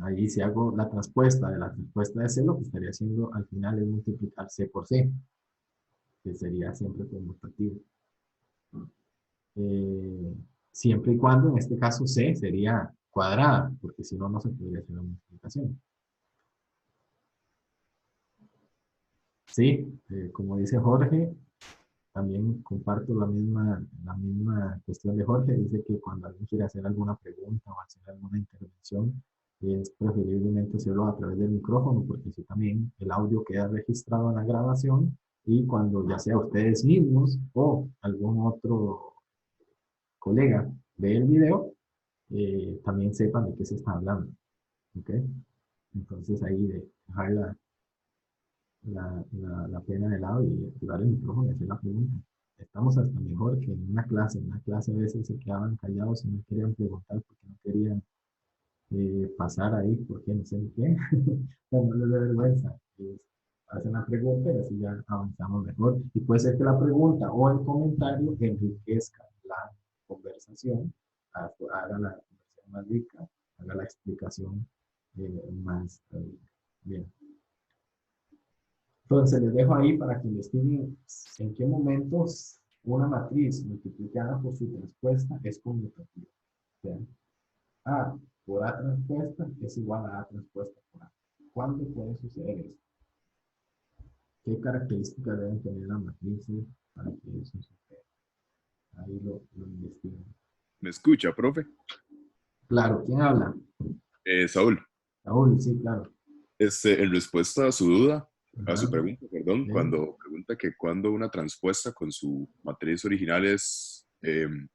Ahí si hago la transpuesta de la transpuesta de C, lo que estaría haciendo al final es multiplicar C por C, que sería siempre conmutativo. Eh, siempre y cuando en este caso C sería cuadrada, porque si no, no se podría hacer la multiplicación. Sí, como dice Jorge, también comparto la misma cuestión de Jorge. Dice que cuando alguien quiere hacer alguna pregunta o hacer alguna intervención, es preferiblemente hacerlo a través del micrófono, porque así también el audio queda registrado en la grabación y cuando ya sea ustedes mismos o algún otro colega ve el video, también sepan de qué se está hablando. ¿Ok? Entonces ahí dejar la pena de lado y activar el micrófono y hacer la pregunta. Estamos hasta mejor que en una clase. En una clase a veces se quedaban callados y no querían preguntar porque no querían pasar ahí, porque no sé qué. No les da vergüenza. Hacen la pregunta y así ya avanzamos mejor. Y puede ser que la pregunta o el comentario enriquezca la conversación, haga la conversación más rica, haga la explicación más bien. Entonces les dejo ahí para que investiguen en qué momentos una matriz multiplicada por su transpuesta es conmutativa. ¿Vean? A por A transpuesta es igual a A transpuesta por A. ¿Cuándo puede suceder eso? ¿Qué características deben tener las matrices para que eso suceda? Ahí lo investigan. ¿Me escucha, profe? Claro, ¿quién habla? Saúl. Saúl, sí, claro. En respuesta a su duda, a Ajá, su pregunta, perdón, ok, cuando pregunta que cuando una transpuesta con su matriz original es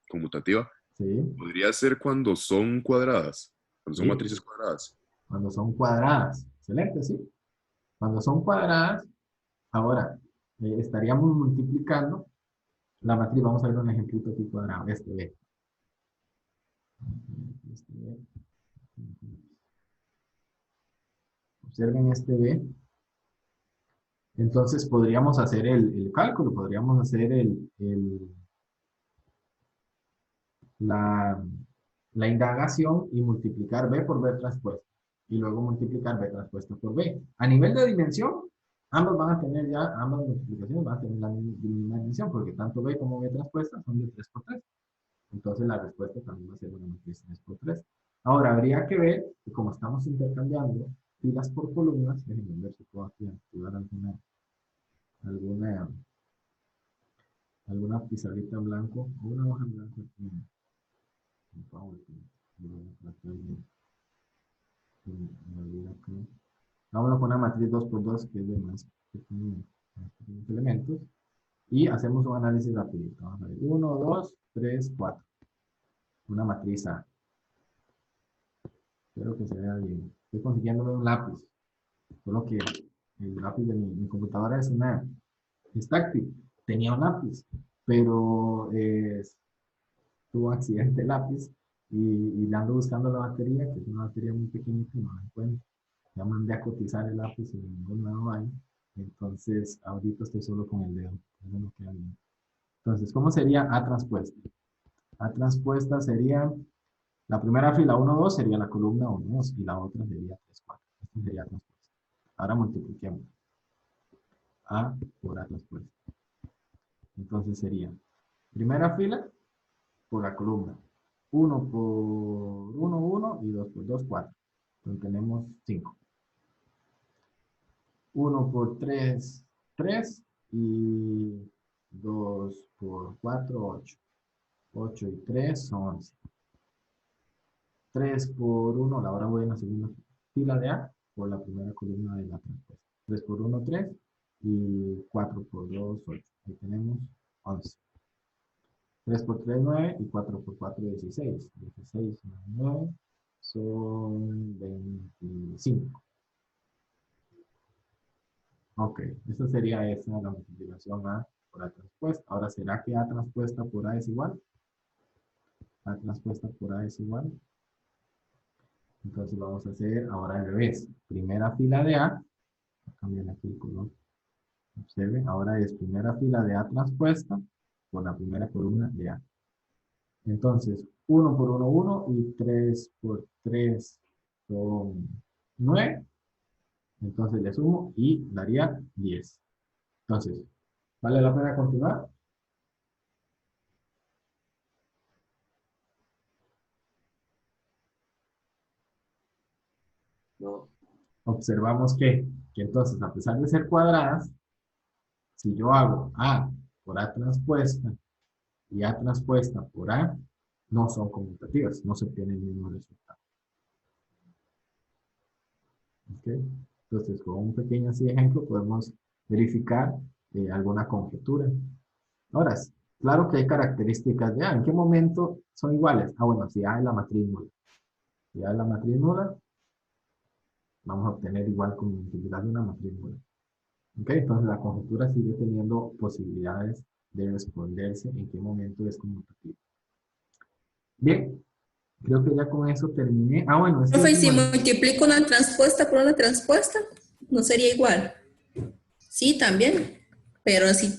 conmutativa, sí, podría ser cuando son cuadradas, cuando son sí, matrices cuadradas. cuando son cuadradas. Excelente, sí. Cuando son cuadradas, ahora estaríamos multiplicando la matriz. Vamos a ver un ejemplito aquí cuadrado, este B. Este B. Observen este B. Entonces podríamos hacer el cálculo, podríamos hacer la, la indagación y multiplicar B por B transpuesta. Y luego multiplicar B transpuesta por B. A nivel de dimensión, ambas van a tener ya, ambas multiplicaciones van a tener la misma dimensión, porque tanto B como B transpuesta son de 3 por 3. Entonces la respuesta también va a ser una matriz 3 por 3. Ahora, habría que ver que como estamos intercambiando filas por columnas, déjenme ver si puedo aquí activar alguna, alguna pizarrita en blanco o una hoja en blanco aquí en PowerPoint. Vámonos con una matriz 2 por 2 que es de más pequeños elementos. Y hacemos un análisis rápido. Vamos a ver. 1, 2, 3, 4. Una matriz A. Espero que se vea bien. Estoy consiguiéndome un lápiz. Solo que el lápiz de mi computadora es táctil. Tenía un lápiz, pero tuvo accidente el lápiz y le ando buscando la batería, que es una batería muy pequeñita y no la encuentro. Ya mandé a cotizar el lápiz y en ningún lado hay. Entonces, ahorita estoy solo con el dedo. Eso no queda bien. Entonces, ¿cómo sería A transpuesta? A transpuesta sería, la primera fila 1, 2 sería la columna 1, 2 y la otra sería 3, 4. Esto sería A transpuesta. Ahora multipliquemos A por A transpuesta. Entonces sería, primera fila por la columna. 1 por 1, 1 y 2 por 2, 4. Entonces tenemos 5. 1 por 3, 3 y 2 por 4, 8. 8 y 3 son 11. 3 por 1, ahora voy en la segunda fila de A por la primera columna de la transpuesta. 3 por 1, 3 y 4 por 2, 8. Ahí tenemos 11. 3 por 3, 9 y 4 por 4, 16. 16 más 9 son 25. Ok, esa sería esa la multiplicación A por A transpuesta. Ahora, ¿será que A transpuesta por A es igual? A transpuesta por A es igual. Entonces vamos a hacer ahora al revés. Primera fila de A. Cambiar aquí el color. Observen, ahora es primera fila de A transpuesta por la primera columna de A. Entonces, 1 por 1, 1 y 3 por 3 son 9. Entonces le sumo y daría 10. Entonces, ¿vale la pena continuar? No. Observamos que entonces, a pesar de ser cuadradas, si yo hago A por A transpuesta y A transpuesta por A, no son conmutativas, no se obtiene el mismo resultado. ¿Okay? Entonces, con un pequeño así ejemplo podemos verificar alguna conjetura. Ahora, claro que hay características de A. ¿En qué momento son iguales? Ah, bueno, si A es la matriz nula. Si A es la matriz nula, vamos a obtener igual con multiplicar una matriz nula. ¿Ok? Entonces la conjetura sigue teniendo posibilidades de responderse en qué momento es conmutativo. Bien, creo que ya con eso terminé. Ah, bueno, este Profe, si último. multiplico una transpuesta por una transpuesta, no sería igual. Sí, también, pero sí.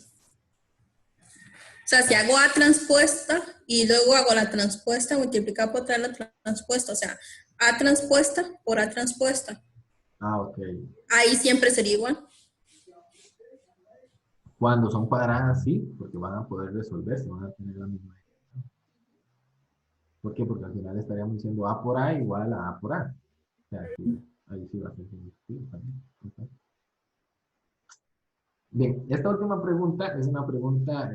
O sea, si hago A transpuesta y luego hago la transpuesta, multiplicar por la transpuesta, o sea, A transpuesta por A transpuesta. Ah, ok. Ahí siempre sería igual. Cuando son cuadradas, sí, porque van a poder resolverse, van a tener la misma. ¿Por qué? Porque al final estaríamos diciendo A por A igual a A por A. O sea, que ahí sí va a ser significativo también. Okay. Bien, esta última pregunta es una pregunta,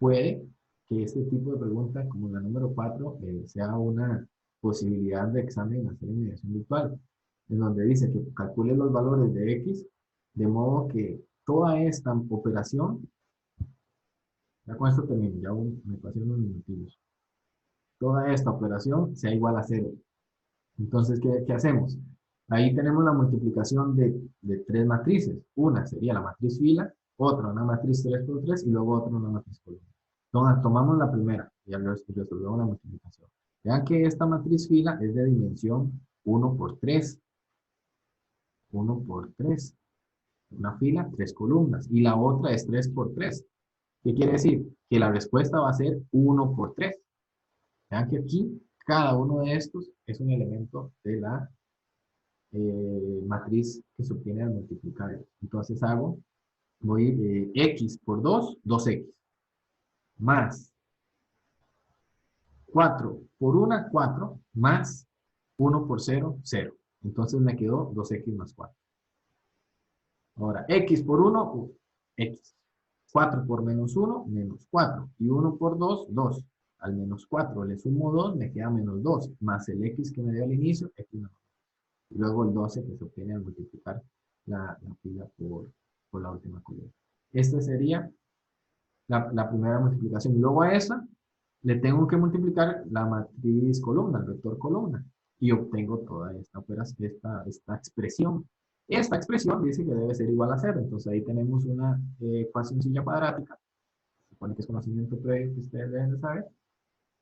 puede que este tipo de pregunta, como la número 4, sea una posibilidad de examen hacer en mediación virtual. en donde dice que calcule los valores de X, de modo que toda esta operación, ya con esto termino, ya me pasé unos minutillos, toda esta operación sea igual a 0. Entonces, ¿qué hacemos? Ahí tenemos la multiplicación de tres matrices. Una sería la matriz fila, otra una matriz 3 por 3 y luego otra una matriz columna. Entonces, tomamos la primera y resolvemos la multiplicación. Vean que esta matriz fila es de dimensión 1 por 3. 1 por 3. Una fila, 3 columnas. Y la otra es 3 por 3. ¿Qué quiere decir? Que la respuesta va a ser 1 por 3. Vean que aquí cada uno de estos es un elemento de la matriz que se obtiene al multiplicar. Entonces voy x por 2, 2x, más 4 por 1, 4, más 1 por 0, 0. Entonces me quedó 2x más 4. Ahora, x por 1, x. 4 por menos 1, menos 4. Y 1 por 2, 2. Al menos 4 le sumo 2, me queda menos 2. Más el x que me dio al inicio, x menos 2. Y luego el 12 que se obtiene al multiplicar la fila por la última columna. Esta sería la primera multiplicación. Y luego a esa le tengo que multiplicar la matriz columna, el vector columna. Y obtengo toda esta operación, esta expresión. Esta expresión dice que debe ser igual a 0. Entonces ahí tenemos una ecuacióncilla cuadrática. Se supone que es conocimiento previo que ustedes deben de saber.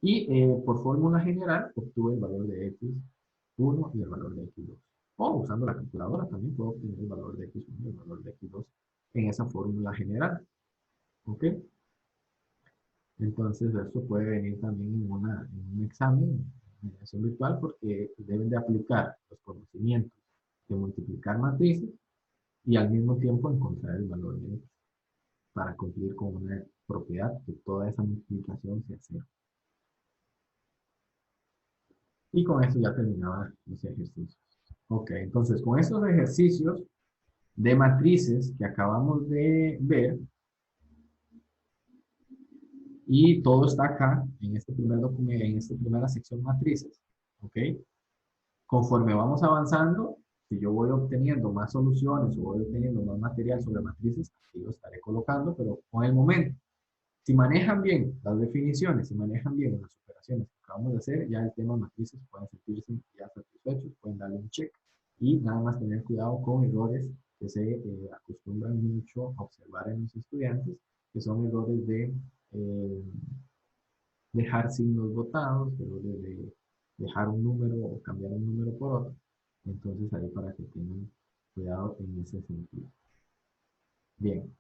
Y por fórmula general obtuve el valor de x1 y el valor de x2. O usando la calculadora también puedo obtener el valor de x1 y el valor de x2 en esa fórmula general. ¿Ok? Entonces esto puede venir también en un examen de mediación virtual porque deben de aplicar los conocimientos de multiplicar matrices y al mismo tiempo encontrar el valor de x para cumplir con una propiedad que toda esa multiplicación sea 0. Y con eso ya terminaban los ejercicios. Ok, entonces con estos ejercicios de matrices que acabamos de ver, y todo está acá, en este primer documento, en esta primera sección matrices, ok. Conforme vamos avanzando, si yo voy obteniendo más soluciones o voy obteniendo más material sobre matrices, aquí lo estaré colocando, pero con el momento. Si manejan bien las definiciones, si manejan bien las operaciones que acabamos de hacer, ya el tema de matrices pueden sentirse ya satisfechos, pueden darle un check y nada más tener cuidado con errores que se acostumbran mucho a observar en los estudiantes, que son errores de dejar signos botados, errores de dejar un número o cambiar un número por otro. Entonces ahí para que tengan cuidado en ese sentido. Bien.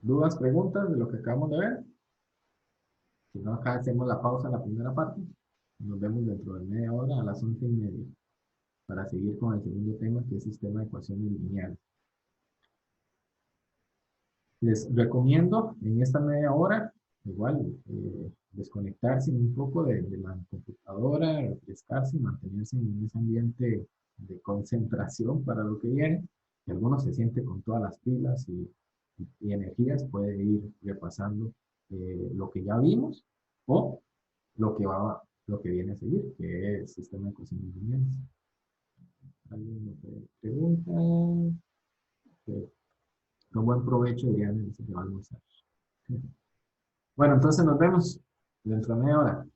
¿Dudas, preguntas de lo que acabamos de ver? Si no, acá hacemos la pausa en la primera parte. Nos vemos dentro de media hora a las 11:30 para seguir con el segundo tema, que es sistema de ecuaciones lineales. Les recomiendo en esta media hora, igual, desconectarse un poco de la computadora, refrescarse y mantenerse en ese ambiente de concentración para lo que viene. Si alguno se siente con todas las pilas y energías, puede ir repasando lo que ya vimos o lo que viene a seguir, que es sistema de ecuaciones lineales. ¿Alguien me pregunta? Con buen provecho, Diana, dice que va a almorzar. Bueno, entonces nos vemos dentro de media hora.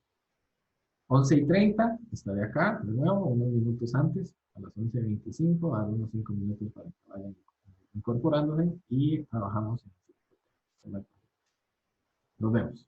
11:30, estaré acá de nuevo, unos minutos antes, a las 11:25, a unos 5 minutos para que vayan incorporándose y trabajamos en el sistema. Nos vemos.